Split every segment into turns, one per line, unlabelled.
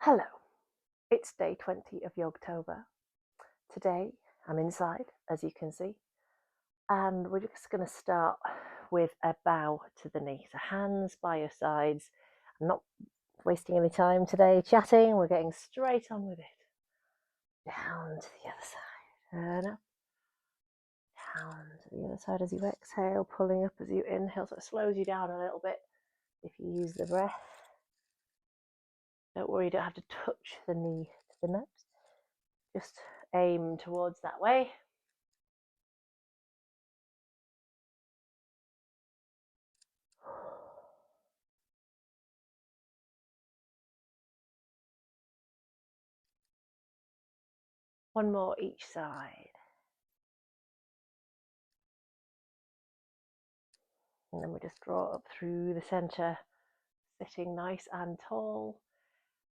Hello, it's day 20 of Yogtober. Today I'm inside, as you can see, and we're just going to start with a bow to the knee. So hands by your sides. I'm not wasting any time today chatting, we're getting straight on with it. Down to the other side, and up. Down to the other side as you exhale, pulling up as you inhale, so it slows you down a little bit if you use the breath. Don't worry, you don't have to touch the knee to the nose. Just aim towards that way. One more each side. And then we just draw up through the center, sitting nice and tall.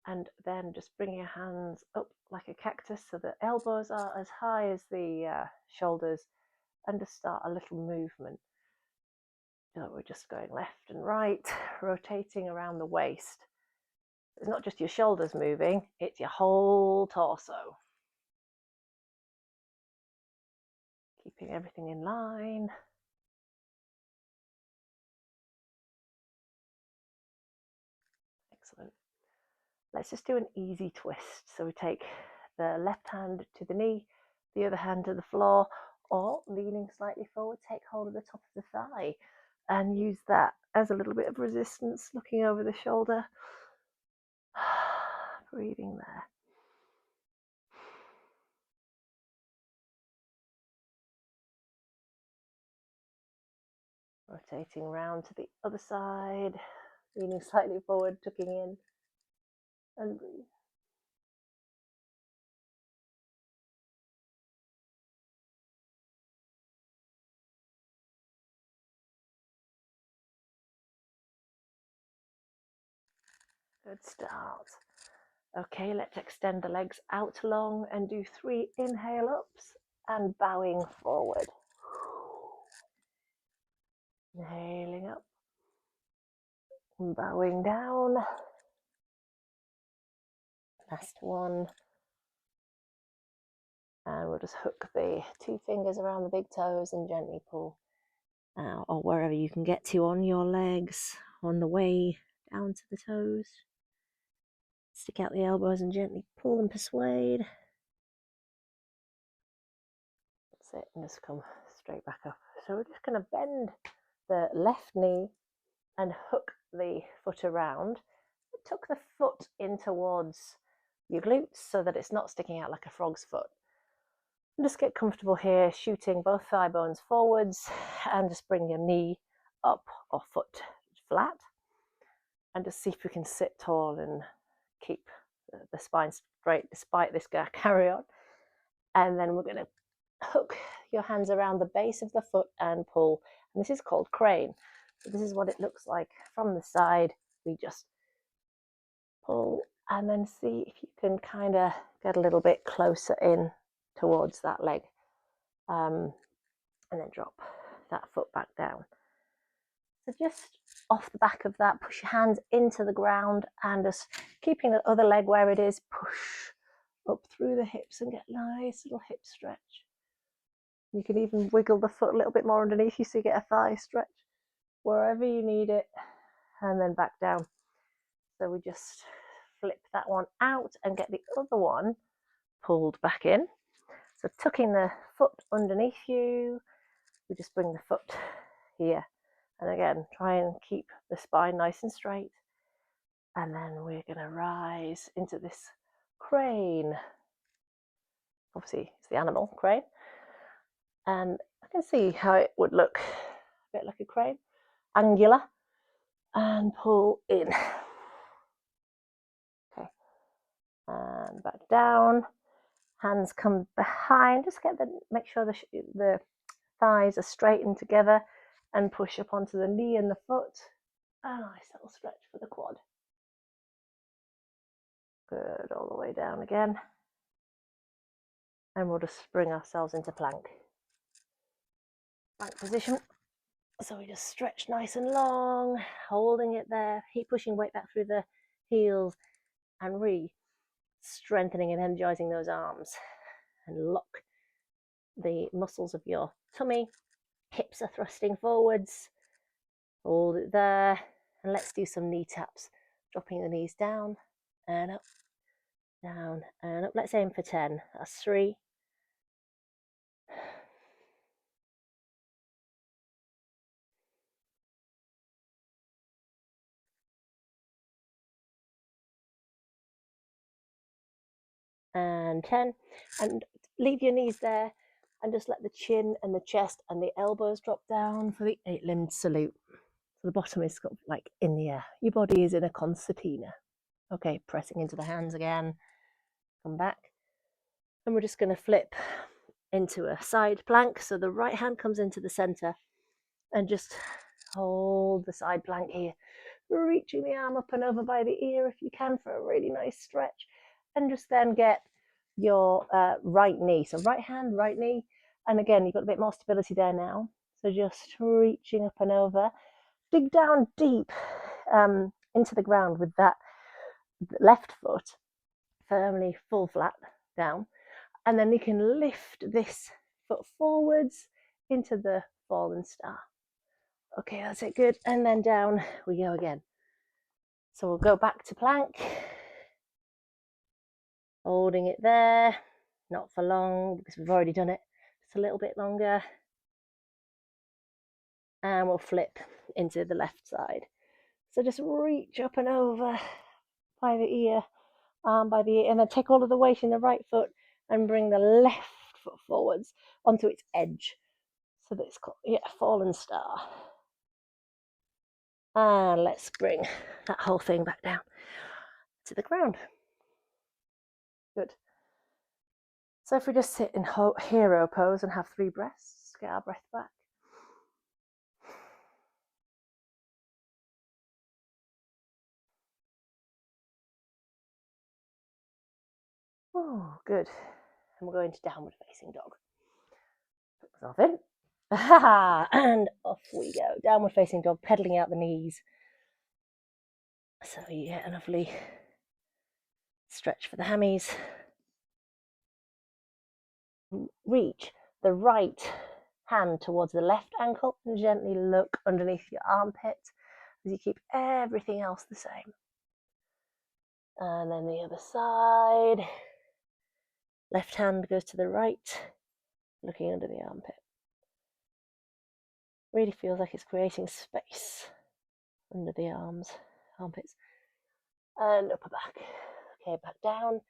And then just bring your hands up like a cactus so the elbows are as high as the shoulders, and just start a little movement. So we're just going left and right, rotating around the waist. It's not just your shoulders moving, it's your whole torso. Keeping everything in line. Excellent. Let's just do an easy twist. So we take the left hand to the knee, the other hand to the floor, or leaning slightly forward, take hold of the top of the thigh and use that as a little bit of resistance, looking over the shoulder. Breathing there. Rotating around to the other side, leaning slightly forward, tucking in, and breathe. Good start. Okay, let's extend the legs out long and do 3 inhale ups and bowing forward. Inhaling up, bowing down. Last one. And we'll just hook the 2 fingers around the big toes and gently pull out, or wherever you can get to on your legs on the way down to the toes. Stick out the elbows and gently pull and persuade. That's it, and just come straight back up. So we're just going to bend the left knee and hook the foot around. Tuck the foot in towards your glutes so that it's not sticking out like a frog's foot. And just get comfortable here, shooting both thigh bones forwards, and just bring your knee up or foot flat, and just see if we can sit tall and keep the spine straight despite this carry on. And then we're going to hook your hands around the base of the foot and pull, and this is called crane. So this is what it looks like from the side. We just pull and then see if you can kind of get a little bit closer in towards that leg, and then drop that foot back down. So just off the back of that, push your hands into the ground and just keeping the other leg where it is, push up through the hips and get nice little hip stretch. You can even wiggle the foot a little bit more underneath you so you get a thigh stretch wherever you need it, and then back down. So we just flip that one out and get the other one pulled back in. So tucking the foot underneath you, we just bring the foot here. And again, try and keep the spine nice and straight. And then we're going to rise into this crane. Obviously, it's the animal crane. And I can see how it would look a bit like a crane. Angular. And pull in. Okay. And back down. Hands come behind. Just make sure the thighs are straightened together, and push up onto the knee and the foot. A nice little stretch for the quad. Good, all the way down again. And we'll just bring ourselves into plank. Plank position. So we just stretch nice and long, holding it there, keep pushing weight back through the heels, and really strengthening and energizing those arms, and lock the muscles of your tummy. Hips are thrusting forwards. Hold it there, and let's do some knee taps, dropping the knees down and up, down and up. Let's aim for 10. That's 3, and 10, and leave your knees there and just let the chin and the chest and the elbows drop down for the 8-limbed salute. So the bottom is like in the air. Your body is in a concertina. Okay, pressing into the hands again. Come back. And we're just going to flip into a side plank. So the right hand comes into the center, and just hold the side plank here, reaching the arm up and over by the ear if you can for a really nice stretch. And just then get your right knee. So right hand, right knee. And again, you've got a bit more stability there now. So just reaching up and over. Dig down deep into the ground with that left foot firmly full flat down. And then you can lift this foot forwards into the fallen star. Okay, that's it, good. And then down we go again. So we'll go back to plank, holding it there, not for long because we've already done it, just a little bit longer. And we'll flip into the left side. So just reach up and over by the ear, arm by the ear, and then take all of the weight in the right foot and bring the left foot forwards onto its edge. So that it's called, fallen star. And let's bring that whole thing back down to the ground. Good. So if we just sit in hero pose and have 3 breaths, get our breath back. Oh, good. And we're going to downward facing dog. Put myself in. And off we go. Downward facing dog, pedaling out the knees. So you get a lovely stretch for the hammies. Reach the right hand towards the left ankle and gently look underneath your armpit as you keep everything else the same. And then the other side. Left hand goes to the right, looking under the armpit. Really feels like it's creating space under the armpits. And upper back. Okay, back down.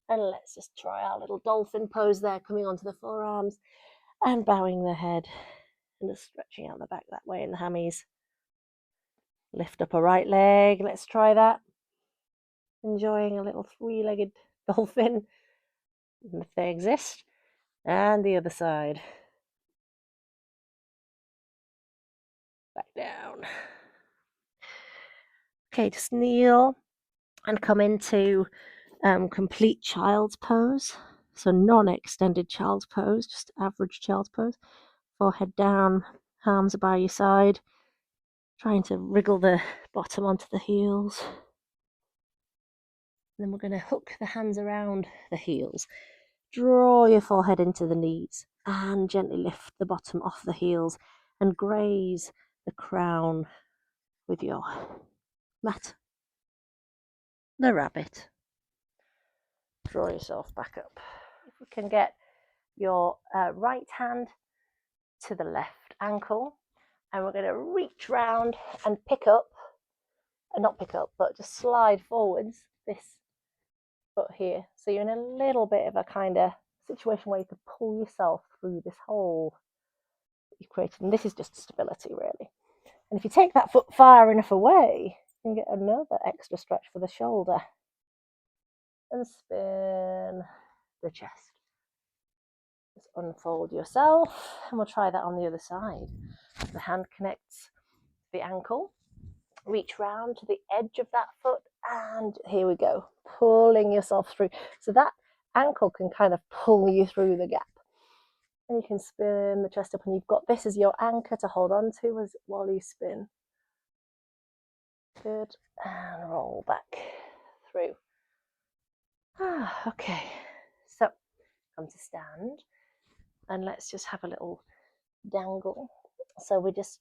And let's just try our little dolphin pose there, coming onto the forearms and bowing the head and just stretching out the back that way in the hammies. Lift up a right leg. Let's try that. Enjoying a little 3-legged dolphin, if they exist. And the other side. Back down. Okay, just kneel and come into complete child's pose. So non-extended child's pose, just average child's pose. Forehead down, arms are by your side. Trying to wriggle the bottom onto the heels. And then we're going to hook the hands around the heels. Draw your forehead into the knees and gently lift the bottom off the heels and graze the crown with your mat. The rabbit. Draw yourself back up. If we can get your right hand to the left ankle, and we're going to reach round and pick up, not pick up, but just slide forwards this foot here. So you're in a little bit of a kind of situation where you could pull yourself through this hole that you've created. And this is just stability, really. And if you take that foot far enough away, you can get another extra stretch for the shoulder. And spin the chest. Just unfold yourself, and we'll try that on the other side. The hand connects the ankle. Reach round to the edge of that foot, and here we go, pulling yourself through. So that ankle can kind of pull you through the gap. And you can spin the chest up, and you've got this as your anchor to hold on to while you spin. Good. And roll back through. Okay, so come to stand and let's just have a little dangle. So we're just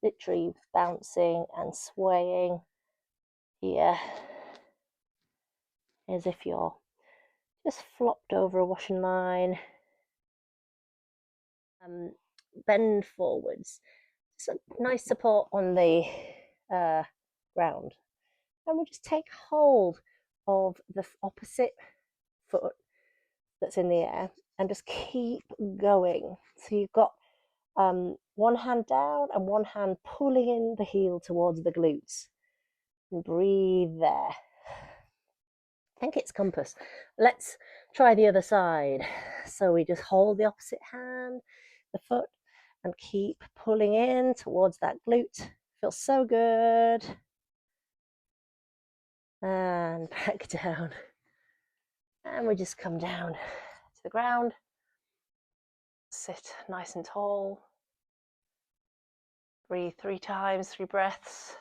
literally bouncing and swaying here as if you're just flopped over a washing line. Bend forwards, some nice support on the ground, and we'll just take hold of the opposite foot that's in the air and just keep going. So you've got one hand down and one hand pulling in the heel towards the glutes. And breathe there. I think it's compass. Let's try the other side. So we just hold the opposite hand, the foot, and keep pulling in towards that glute. Feels so good. And back down. And we just come down to the ground. Sit nice and tall. Breathe 3 times, 3 breaths.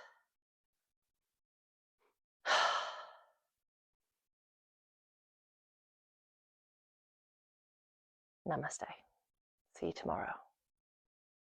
Namaste. See you tomorrow.